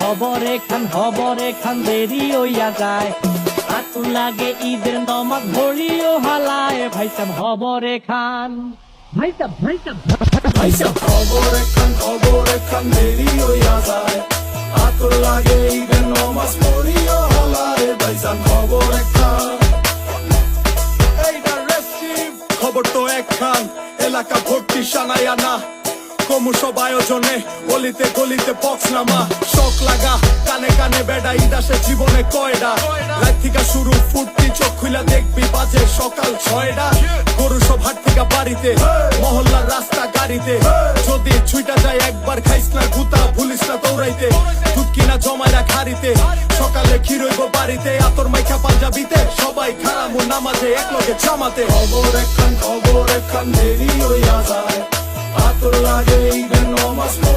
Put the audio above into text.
হবর এখান দেরি হইয়া যায়। আতুর লাগে ঈদের নমাজ ভরিও হালায়, ভাইসাব হবর এখান ভাইসাব খবর একখান দেরি হইয়া যায়। আতর লাগে ঈদের নমাজ পড়িও হলায়, ভাইজান খবর একখান। এইটা রেস্টিভ খবর তো একখান, এলাকা ভর্তি সানাইয়া না। ক্রমসব আয়োজনে গলিতে গলিতে বক্স নামা। শখ লাগা কানে কানে বেড়া, ঈদ আসে জীবনে কয়ডা। রাত থেকে শুরু ফুর্তি, চোখ খুলা দেখবি বাজে সকাল 6টা। গরু সব হাট থেকে বাড়িতে, মহল্লার রাস্তা গাড়িতে। যদি ছুইটা যায় একবার খাইস না গুতা, ভুলিস না দৌড়াইতে। দুধ কিনা জমায় রাখ হাড়িতে, সকালে ক্ষীর হইব বাড়িতে। আতর মাইখা পাঞ্জাবিতে সবাই খারামু নামাজে একলগে জামাতে। খবর একখান দেরি হইয়া যায়। আতর লাগে ঈদের নমাজ পড়ি